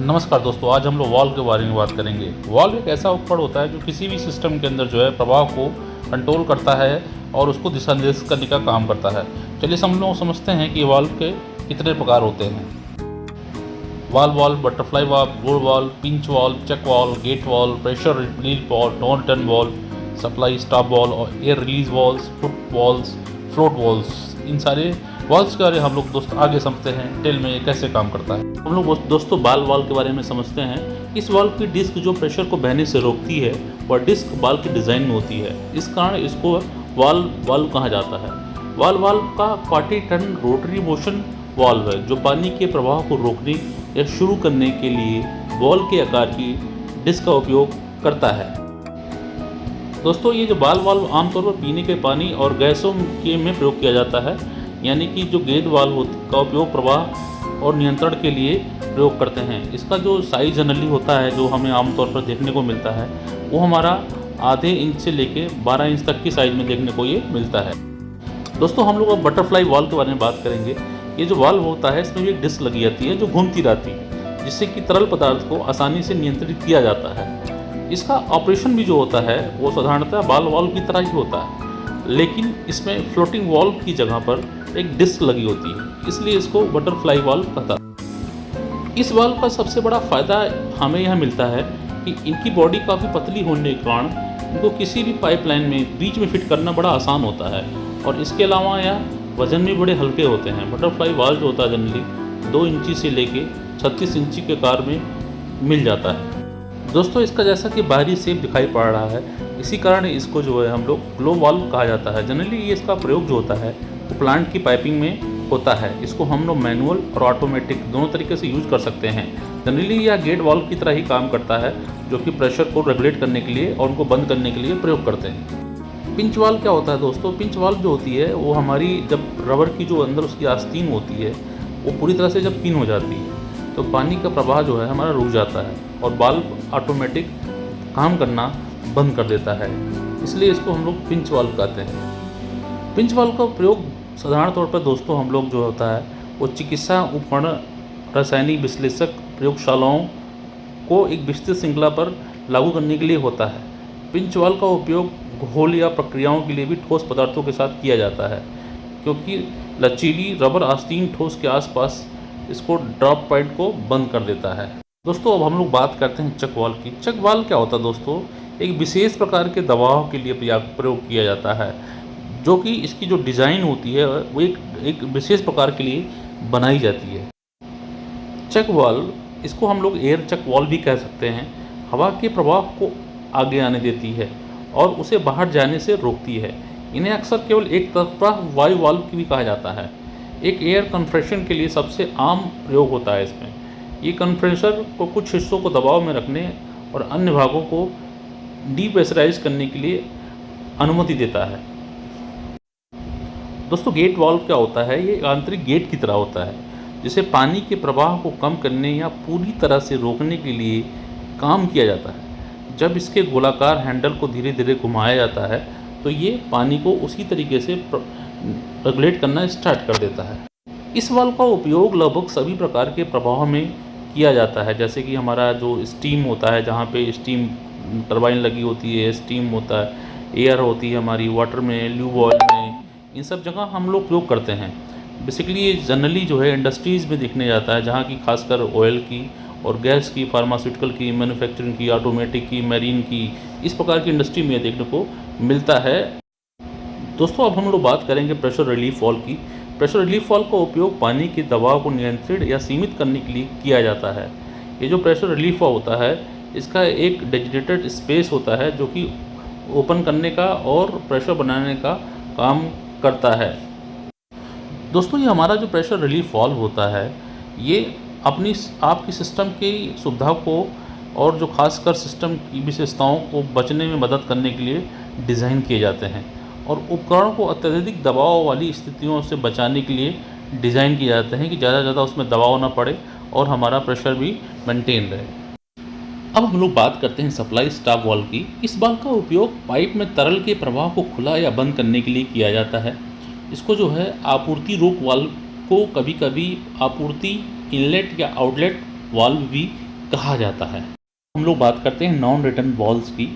नमस्कार दोस्तों, आज हम लोग वाल्व के बारे में बात करेंगे। वाल्व एक ऐसा उपकरण होता है जो किसी भी सिस्टम के अंदर जो है प्रवाह को कंट्रोल करता है और उसको दिशा निर्देश करने का काम करता है। चलिए हम लोग समझते हैं कि वाल्व के कितने प्रकार होते हैं। Valve, butterfly valve, rod valve, pinch valve, check valve, gate valve, pressure relief valve, no return valve, supply stop valve और air release valves, foot valves, float valves. इन सारे वाल्व्स के बारे में हम लोग दोस्त आगे समझते हैं डिटेल में ये कैसे काम करता है। हम लोग दोस्तों बाल वाल्व के बारे में समझते हैं। इस वाल्व की डिस्क जो प्रेशर को बहने से रोकती है वह डिस्क वाल्व की डिज़ाइन में होती है। इस कारण इसको वाल्व कहा जाता है। वाल्व का Corti turn rotary motion valve है जो पानी के प्रवाह को रोकने या शुरू करने के लिए बॉल के आकार की डिस्क का उपयोग करता है। दोस्तों ये जो वाल्व आमतौर पर पीने के पानी और गैसों के में प्रयोग किया जाता है, यानी कि जो गेट वाल्व का उपयोग प्रवाह और नियंत्रण के लिए प्रयोग करते हैं। इसका जो साइज जनरली होता है जो हमें आमतौर पर देखने को मिलता है वो हमारा आधे इंच से लेके 12 इंच तक की साइज में देखने को ये मिलता है। दोस्तों हम लोग अब बटरफ्लाई वाल्व के बारे में बात करेंगे। ये जो वाल्व होता है इसमें भी एक डिस्क लगी जाती है जो घूमती रहती है, जिससे कि तरल पदार्थ को आसानी से नियंत्रित किया जाता है। इसका ऑपरेशन भी जो होता है वो साधारणतः वाल्व की तरह ही होता है, लेकिन इसमें फ्लोटिंग वाल्व की जगह पर एक डिस्क लगी होती है, इसलिए इसको बटरफ्लाई वाल्व कहता है। इस वाल्व का सबसे बड़ा फ़ायदा हमें यह मिलता है कि इनकी बॉडी काफ़ी पतली होने के कारण इनको किसी भी पाइपलाइन में बीच में फिट करना बड़ा आसान होता है, और इसके अलावा यह वज़न में बड़े हल्के होते हैं। बटरफ्लाई वाल्व जो होता है जनरली 2 इंची से लेके 36 इंची के आकार में मिल जाता है। दोस्तों इसका जैसा कि बाहरी शेप दिखाई पड़ रहा है, इसी कारण इसको जो है हम लोग ग्लो वाल्व कहा जाता है। जनरली ये इसका प्रयोग जो होता है वो प्लांट की पाइपिंग में होता है। इसको हम लोग मैनुअल और ऑटोमेटिक दोनों तरीके से यूज कर सकते हैं। जनरली यह गेट वाल्व की तरह ही काम करता है, जो कि प्रेशर को रेगुलेट करने के लिए और उनको बंद करने के लिए प्रयोग करते हैं। पिंच वाल्व क्या होता है दोस्तों? पिंच वाल्व जो होती है वो हमारी जब रबर की जो अंदर उसकी आस्तीन होती है वो पूरी तरह से जब पिन हो जाती है तो पानी का प्रवाह जो है हमारा रुक जाता है और वाल्व ऑटोमेटिक काम करना बंद कर देता है, इसलिए इसको हम लोग पिंच वाल्व कहते हैं। पिंच वाल्व का प्रयोग साधारण तौर पर दोस्तों हम लोग जो होता है वो चिकित्सा उपकरण, रासायनिक विश्लेषक प्रयोगशालाओं को एक विस्तृत श्रृंखला पर लागू करने के लिए होता है। पिंच वाल्व का उपयोग घोल या प्रक्रियाओं के लिए भी ठोस पदार्थों के साथ किया जाता है, क्योंकि लचीली रबर आस्तीन ठोस के आसपास इसको ड्रॉप पॉइंट को बंद कर देता है। दोस्तों अब हम लोग बात करते हैं चक वाल्व की। चक वाल्व क्या होता है दोस्तों? एक विशेष प्रकार के दबाव के लिए प्रयोग किया जाता है, जो कि इसकी जो डिज़ाइन होती है वो एक विशेष प्रकार के लिए बनाई जाती है। चक वाल्व, इसको हम लोग एयर चक वाल्व भी कह सकते हैं, हवा के प्रवाह को आगे आने देती है और उसे बाहर जाने से रोकती है। इन्हें अक्सर केवल एक तरफा वायु वाल्व की भी कहा जाता है। एक एयर कंप्रेशन के लिए सबसे आम प्रयोग होता है इसमें। ये कंप्रेसर को कुछ हिस्सों को दबाव में रखने और अन्य भागों को डीप्रेशराइज करने के लिए अनुमति देता है। दोस्तों गेट वाल्व क्या होता है? ये आंतरिक गेट की तरह होता है, जिसे पानी के प्रवाह को कम करने या पूरी तरह से रोकने के लिए काम किया जाता है। जब इसके गोलाकार हैंडल को धीरे धीरे घुमाया जाता है तो ये पानी को उसी तरीके से रेगुलेट करना स्टार्ट कर देता है। इस वाल्व का उपयोग लगभग सभी प्रकार के प्रवाह में किया जाता है, जैसे कि हमारा जो स्टीम होता है, जहाँ पे स्टीम टरबाइन लगी होती है, स्टीम होता है, एयर होती है हमारी वाटर में, ल्यूब ऑयल में, इन सब जगह हम लोग प्रयोग करते हैं। बेसिकली ये जनरली जो है इंडस्ट्रीज़ में देखने जाता है, जहाँ की खासकर ऑयल की और गैस की, फार्मास्यूटिकल की, मैन्युफैक्चरिंग की, ऑटोमेटिक की, मैरीन की, इस प्रकार की इंडस्ट्री में देखने को मिलता है। दोस्तों अब हम लोग बात करेंगे प्रेशर रिलीफ वाल्व की। प्रेशर रिलीफ वाल्व का उपयोग पानी के दबाव को नियंत्रित या सीमित करने के लिए किया जाता है। ये जो प्रेशर रिलीफ वाल्व होता है इसका एक डेडिकेटेड स्पेस होता है जो कि ओपन करने का और प्रेशर बनाने का काम करता है। दोस्तों ये हमारा जो प्रेशर रिलीफ वाल्व होता है ये आपकी सिस्टम की सुविधा को और जो खासकर सिस्टम की विशेषताओं को बचने में मदद करने के लिए डिज़ाइन किए जाते हैं और उपकरणों को अत्यधिक दबाव वाली स्थितियों से बचाने के लिए डिज़ाइन किए जाते हैं कि ज़्यादा उसमें दबाव ना पड़े और हमारा प्रेशर भी मेंटेन रहे। अब हम लोग बात करते हैं सप्लाई स्टॉप वाल्व की। इस वाल्व का उपयोग पाइप में तरल के प्रवाह को खुला या बंद करने के लिए किया जाता है। इसको जो है आपूर्ति रोक वाल्व को कभी कभी आपूर्ति इनलेट या आउटलेट वाल्व भी कहा जाता है। हम लोग बात करते हैं नॉन रिटर्न वॉल्व्स की।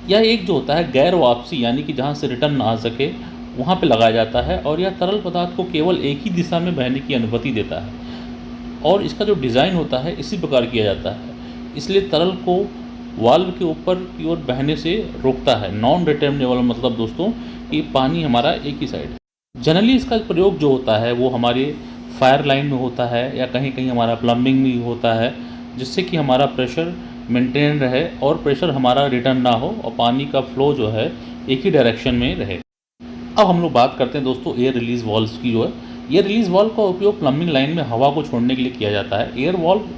यह एक जो होता है गैर वापसी, यानी कि जहाँ से रिटर्न ना आ सके वहाँ पे लगाया जाता है, और यह तरल पदार्थ को केवल एक ही दिशा में बहने की अनुमति देता है, और इसका जो डिज़ाइन होता है इसी प्रकार किया जाता है, इसलिए तरल को वाल्व के ऊपर की ओर बहने से रोकता है। नॉन रिटर्नेबल मतलब दोस्तों कि पानी हमारा एक ही साइड। जनरली इसका प्रयोग जो होता है वो हमारे फायर लाइन में होता है, या कहीं कहीं हमारा प्लम्बिंग में होता है, जिससे कि हमारा प्रेशर मेंटेन रहे और प्रेशर हमारा रिटर्न ना हो और पानी का फ्लो जो है एक ही डायरेक्शन में रहे। अब हम लोग बात करते हैं दोस्तों एयर रिलीज वाल्व्स की। जो है एयर रिलीज वाल्व का उपयोग प्लम्बिंग लाइन में हवा को छोड़ने के लिए किया जाता है। एयर वाल्व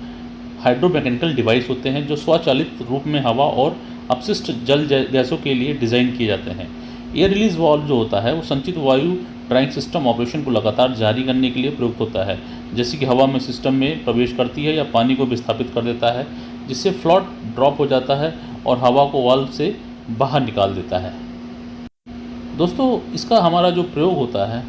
हाइड्रोमैकेनिकल डिवाइस होते हैं जो स्वचालित रूप में हवा और अपशिष्ट जल गैसों के लिए डिज़ाइन किए जाते हैं। एयर रिलीज वाल्व जो होता है वो संचित वायु ड्राइंग सिस्टम ऑपरेशन को लगातार जारी करने के लिए प्रयुक्त होता है, जैसे कि हवा में सिस्टम में प्रवेश करती है या पानी को विस्थापित कर देता है, जिससे फ्लॉट ड्रॉप हो जाता है और हवा को वाल्व से बाहर निकाल देता है। दोस्तों इसका हमारा जो प्रयोग होता है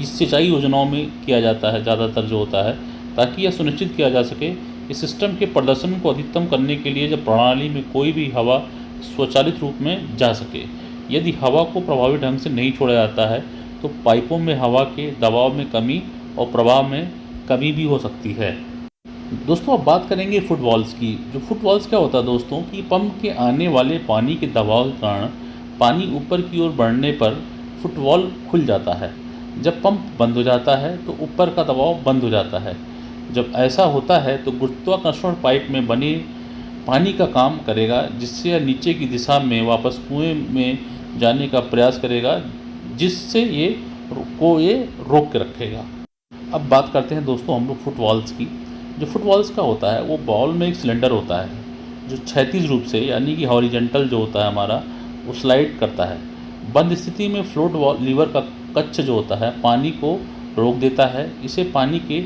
इस सिंचाई योजनाओं में किया जाता है ज़्यादातर जो होता है, ताकि यह सुनिश्चित किया जा सके कि सिस्टम के प्रदर्शन को अधिकतम करने के लिए जब प्रणाली में कोई भी हवा स्वचालित रूप में जा सके। यदि हवा को प्रभावी ढंग से नहीं छोड़ा जाता है तो पाइपों में हवा के दबाव में कमी और प्रवाह में कमी भी हो सकती है। दोस्तों अब बात करेंगे फुटवॉल्स की। जो फुटवॉल्स क्या होता है दोस्तों कि पंप के आने वाले पानी के दबाव के कारण पानी ऊपर की ओर बढ़ने पर फुटवॉल खुल जाता है। जब पंप बंद हो जाता है तो ऊपर का दबाव बंद हो जाता है। जब ऐसा होता है तो गुरुत्वाकर्षण पाइप में बने पानी का काम करेगा, जिससे यह नीचे की दिशा में वापस कुएं में जाने का प्रयास करेगा, जिससे ये रोक के रखेगा। अब बात करते हैं दोस्तों हम लोग फुटवॉल्स की। जो फुटवॉल्स का होता है वो बॉल में एक सिलेंडर होता है जो क्षैतिज रूप से यानी कि हॉरिजेंटल जो होता है हमारा वो स्लाइड करता है। बंद स्थिति में फ्लोट लीवर का कच्छ जो होता है पानी को रोक देता है, इसे पानी के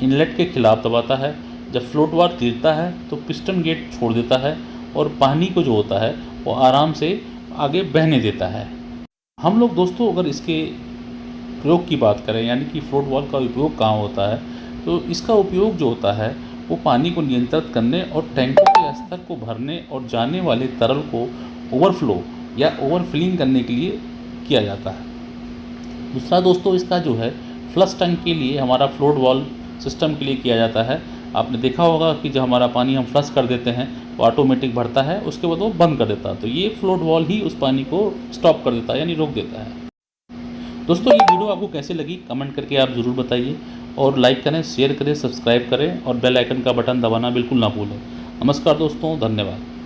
इनलेट के खिलाफ दबाता है। जब फ्लोट वाल्व तिरता है तो पिस्टन गेट छोड़ देता है और पानी को जो होता है वो आराम से आगे बहने देता है। हम लोग दोस्तों अगर इसके प्रयोग की बात करें यानी कि फ्लोट वाल्व का उपयोग कहाँ होता है, तो इसका उपयोग जो होता है वो पानी को नियंत्रित करने और टैंकों के स्तर को भरने और जाने वाले तरल को ओवरफ्लो या ओवरफिलिंग करने के लिए किया जाता है। दूसरा दोस्तों इसका जो है फ्लश टैंक के लिए हमारा फ्लोट वाल्व सिस्टम के लिए किया जाता है। आपने देखा होगा कि जब हमारा पानी हम फ्लश कर देते हैं वो ऑटोमेटिक भरता है, उसके बाद वो बंद कर देता है, तो ये फ्लोट वाल्व ही उस पानी को स्टॉप कर देता है यानी रोक देता है। दोस्तों ये वीडियो आपको कैसे लगी कमेंट करके आप ज़रूर बताइए, और लाइक करें, शेयर करें, सब्सक्राइब करें और बेल आइकन का बटन दबाना बिल्कुल ना भूलें। नमस्कार दोस्तों, धन्यवाद।